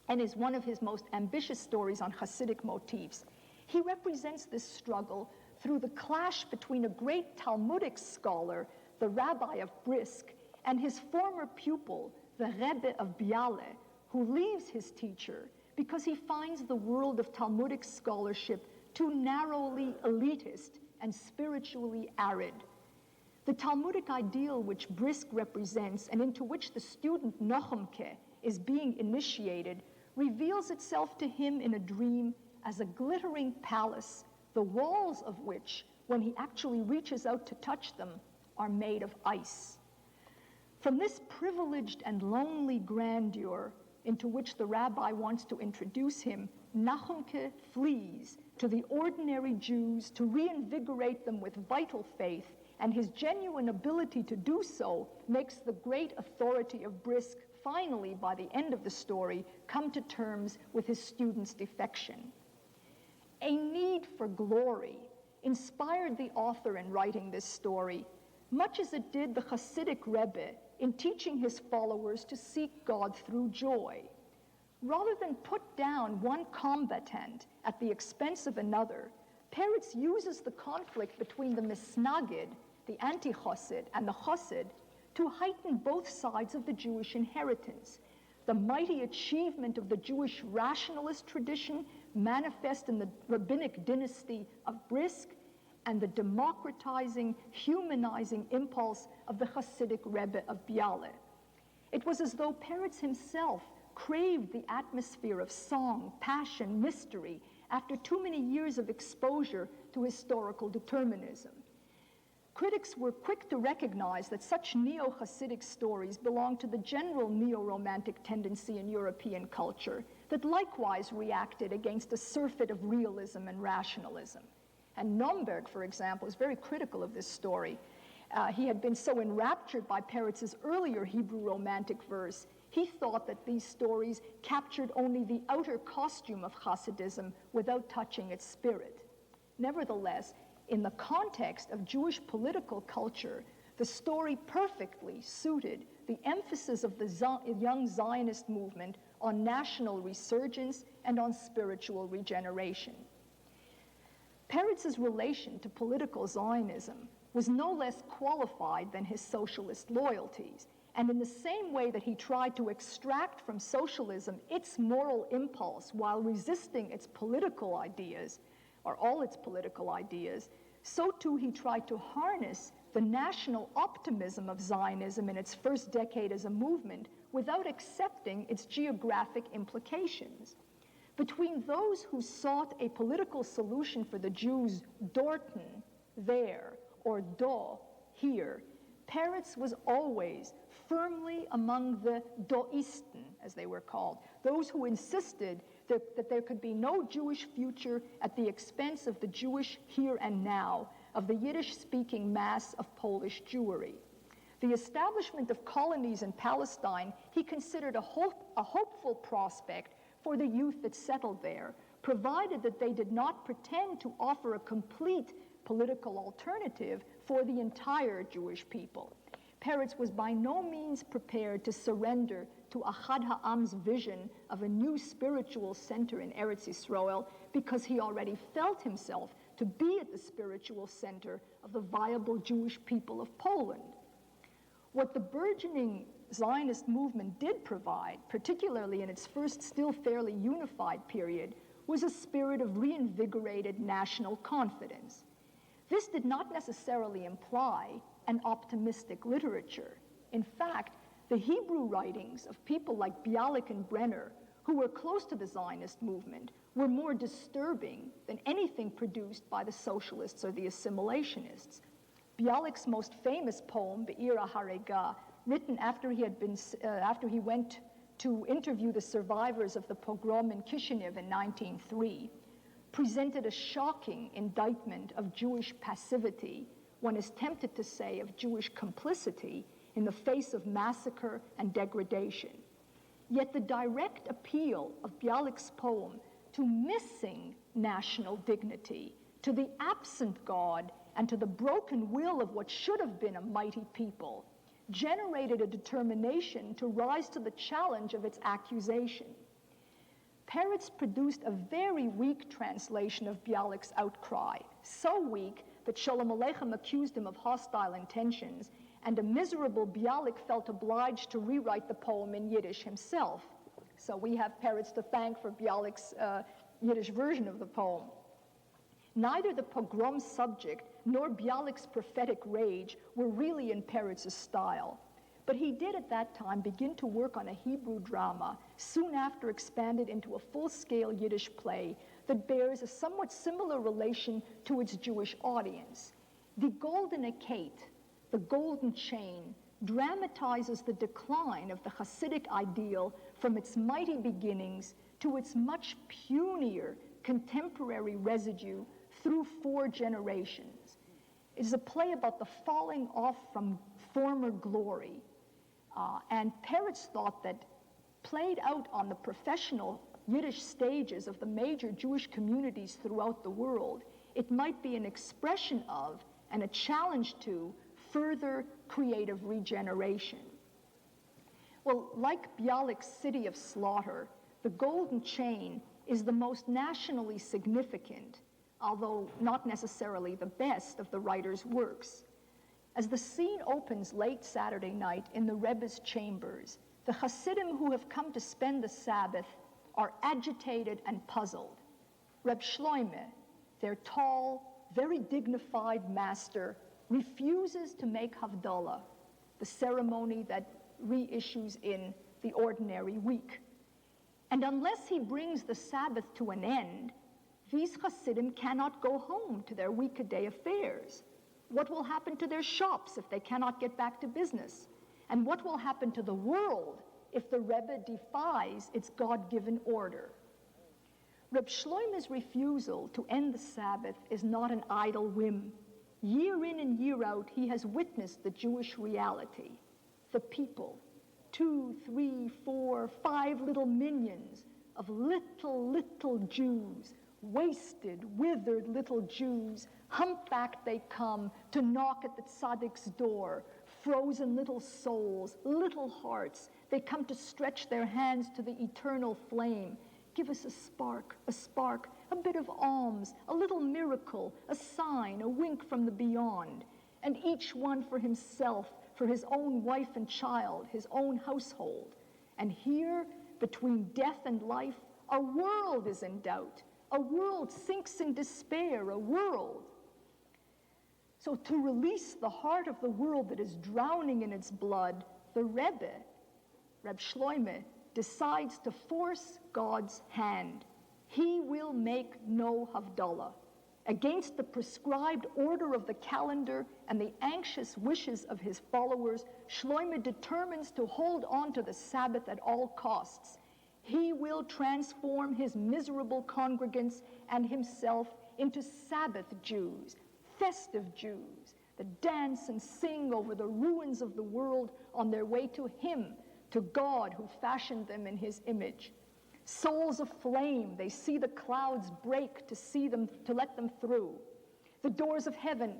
and is one of his most ambitious stories on Hasidic motifs, he represents this struggle through the clash between a great Talmudic scholar, the Rabbi of Brisk, and his former pupil, the Rebbe of Biale, who leaves his teacher because he finds the world of Talmudic scholarship too narrowly elitist and spiritually arid. The Talmudic ideal which Brisk represents and into which the student Nochumke is being initiated reveals itself to him in a dream as a glittering palace, the walls of which, when he actually reaches out to touch them, are made of ice. From this privileged and lonely grandeur into which the rabbi wants to introduce him, Nachumke flees to the ordinary Jews to reinvigorate them with vital faith, and his genuine ability to do so makes the great authority of Brisk finally, by the end of the story, come to terms with his student's defection. A need for glory inspired the author in writing this story, much as it did the Hasidic Rebbe in teaching his followers to seek God through joy. Rather than put down one combatant at the expense of another, Peretz uses the conflict between the Misnagid, the anti-Chassid, and the Chassid to heighten both sides of the Jewish inheritance. The mighty achievement of the Jewish rationalist tradition manifest in the rabbinic dynasty of Brisk, and the democratizing, humanizing impulse of the Hasidic Rebbe of Biale. It was as though Peretz himself craved the atmosphere of song, passion, mystery after too many years of exposure to historical determinism. Critics were quick to recognize that such neo-Hasidic stories belong to the general neo-romantic tendency in European culture that likewise reacted against a surfeit of realism and rationalism. And Nomberg, for example, is very critical of this story. He had been so enraptured by Peretz's earlier Hebrew romantic verse, he thought that these stories captured only the outer costume of Hasidism without touching its spirit. Nevertheless, in the context of Jewish political culture, the story perfectly suited the emphasis of the young Zionist movement on national resurgence and on spiritual regeneration. Peretz's relation to political Zionism was no less qualified than his socialist loyalties. And in the same way that he tried to extract from socialism its moral impulse while resisting its political ideas, or all its political ideas, so too he tried to harness the national optimism of Zionism in its first decade as a movement without accepting its geographic implications. Between those who sought a political solution for the Jews, dorten, there, or do, here, Peretz was always firmly among the doisten, as they were called, those who insisted that there could be no Jewish future at the expense of the Jewish here and now, of the Yiddish-speaking mass of Polish Jewry. The establishment of colonies in Palestine he considered a hopeful prospect for the youth that settled there, provided that they did not pretend to offer a complete political alternative for the entire Jewish people. Peretz was by no means prepared to surrender to Achad Ha'am's vision of a new spiritual center in Eretz Yisrael because he already felt himself to be at the spiritual center of the viable Jewish people of Poland. What the burgeoning Zionist movement did provide, particularly in its first still fairly unified period, was a spirit of reinvigorated national confidence. This did not necessarily imply an optimistic literature. In fact, the Hebrew writings of people like Bialik and Brenner, who were close to the Zionist movement, were more disturbing than anything produced by the socialists or the assimilationists. Bialik's most famous poem, Be'ira Harega, written after he went to interview the survivors of the pogrom in Kishinev in 1903, presented a shocking indictment of Jewish passivity, one is tempted to say of Jewish complicity, in the face of massacre and degradation. Yet the direct appeal of Bialik's poem to missing national dignity, to the absent God, and to the broken will of what should have been a mighty people, generated a determination to rise to the challenge of its accusation. Peretz produced a very weak translation of Bialik's outcry, so weak that Sholem Aleichem accused him of hostile intentions, and a miserable Bialik felt obliged to rewrite the poem in Yiddish himself. So we have Peretz to thank for Bialik's Yiddish version of the poem. Neither the pogrom subject nor Bialik's prophetic rage were really in Peretz's style. But he did at that time begin to work on a Hebrew drama, soon after expanded into a full-scale Yiddish play that bears a somewhat similar relation to its Jewish audience. The Goldene Kate, the golden chain, dramatizes the decline of the Hasidic ideal from its mighty beginnings to its much punier contemporary residue through 4 generations. It is a play about the falling off from former glory. And Peretz thought that played out on the professional Yiddish stages of the major Jewish communities throughout the world, it might be an expression of and a challenge to further creative regeneration. Well, like Bialik's City of Slaughter, the Golden Chain is the most nationally significant, although not necessarily the best, of the writer's works. As the scene opens late Saturday night in the Rebbe's chambers, the Hasidim who have come to spend the Sabbath are agitated and puzzled. Reb Shloime, their tall, very dignified master, refuses to make Havdalah, the ceremony that reissues in the ordinary week. And unless he brings the Sabbath to an end, these Hasidim cannot go home to their week-a-day affairs. What will happen to their shops if they cannot get back to business? And what will happen to the world if the Rebbe defies its God-given order? Reb Shloime's refusal to end the Sabbath is not an idle whim. Year in and year out, he has witnessed the Jewish reality. The people, 2, 3, 4, 5 little minions of little Jews, wasted, withered little Jews, humpbacked they come to knock at the tzaddik's door, frozen little souls, little hearts. They come to stretch their hands to the eternal flame. Give us a spark, a bit of alms, a little miracle, a sign, a wink from the beyond. and each one for himself, for his own wife and child, his own household. And here, between death and life, a world is in doubt. A world sinks in despair, a world. So to release the heart of the world that is drowning in its blood, the Rebbe, Reb Shloime, decides to force God's hand. He will make no Havdalah. Against the prescribed order of the calendar and the anxious wishes of his followers, Shloime determines to hold on to the Sabbath at all costs. He will transform his miserable congregants and himself into Sabbath Jews, festive Jews, that dance and sing over the ruins of the world on their way to him, to God who fashioned them in his image. Souls of flame, they see the clouds break to let them through. The doors of heaven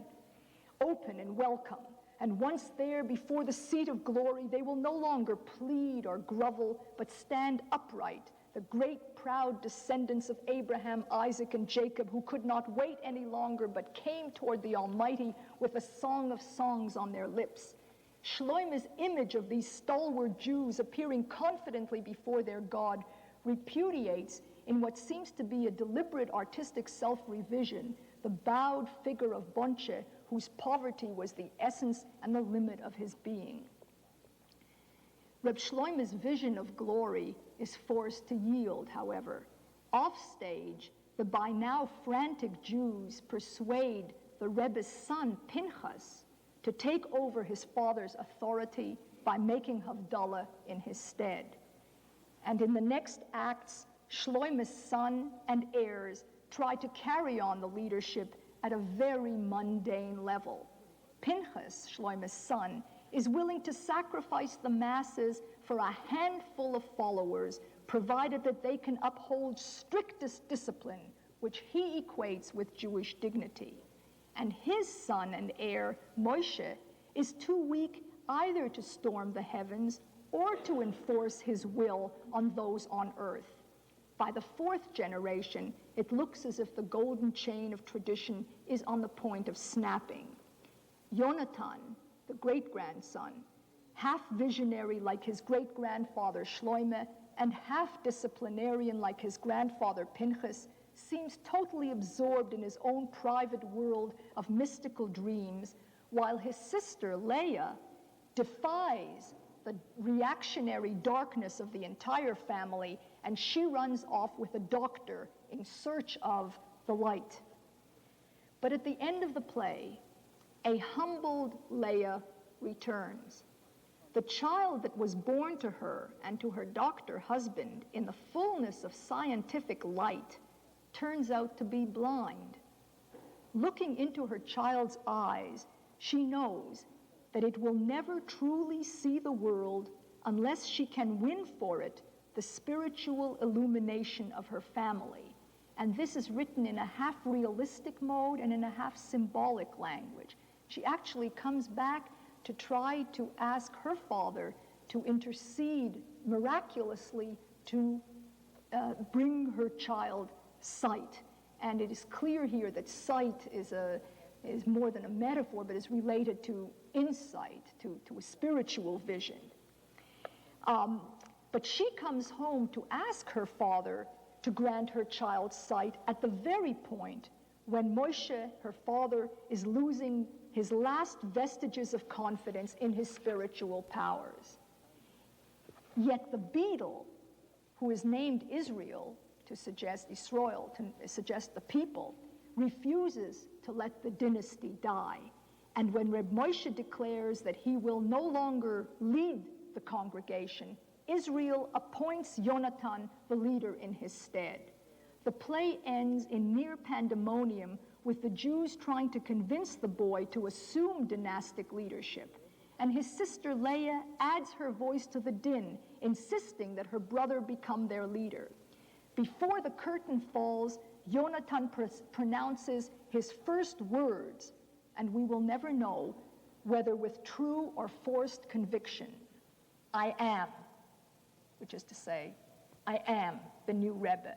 open and welcome. And once there before the seat of glory, they will no longer plead or grovel, but stand upright, the great proud descendants of Abraham, Isaac, and Jacob, who could not wait any longer, but came toward the Almighty with a song of songs on their lips. Shloime's image of these stalwart Jews appearing confidently before their God repudiates, in what seems to be a deliberate artistic self-revision, the bowed figure of Bunche, whose poverty was the essence and the limit of his being. Reb Shloime's vision of glory is forced to yield, however. Offstage, the by now frantic Jews persuade the Rebbe's son, Pinchas, to take over his father's authority by making Havdalah in his stead. And in the next acts, Shloime's son and heirs try to carry on the leadership at a very mundane level. Pinchas, Shloime's son, is willing to sacrifice the masses for a handful of followers, provided that they can uphold strictest discipline, which he equates with Jewish dignity. And his son and heir, Moshe, is too weak either to storm the heavens or to enforce his will on those on earth. By the fourth generation, it looks as if the golden chain of tradition is on the point of snapping. Yonatan, the great-grandson, half visionary like his great-grandfather Shloime, and half disciplinarian like his grandfather Pinchas, seems totally absorbed in his own private world of mystical dreams, while his sister Leah defies the reactionary darkness of the entire family, and she runs off with a doctor in search of the light. But at the end of the play, a humbled Leah returns. The child that was born to her and to her doctor husband in the fullness of scientific light turns out to be blind. Looking into her child's eyes, she knows that it will never truly see the world unless she can win for it the spiritual illumination of her family. And this is written in a half-realistic mode and in a half-symbolic language. She actually comes back to try to ask her father to intercede miraculously to bring her child sight. And it is clear here that sight is more than a metaphor, but is related to insight, to a spiritual vision. But she comes home to ask her father to grant her child sight at the very point when Moshe, her father, is losing his last vestiges of confidence in his spiritual powers. Yet the beetle, who is named Israel, to suggest Israel, to suggest the people, refuses to let the dynasty die. And when Reb Moshe declares that he will no longer lead the congregation, Israel appoints Yonatan the leader in his stead. The play ends in near pandemonium with the Jews trying to convince the boy to assume dynastic leadership. And his sister Leah adds her voice to the din, insisting that her brother become their leader. Before the curtain falls, Yonatan pronounces his first words, and we will never know whether with true or forced conviction. I am, which is to say, I am the new Rebbe.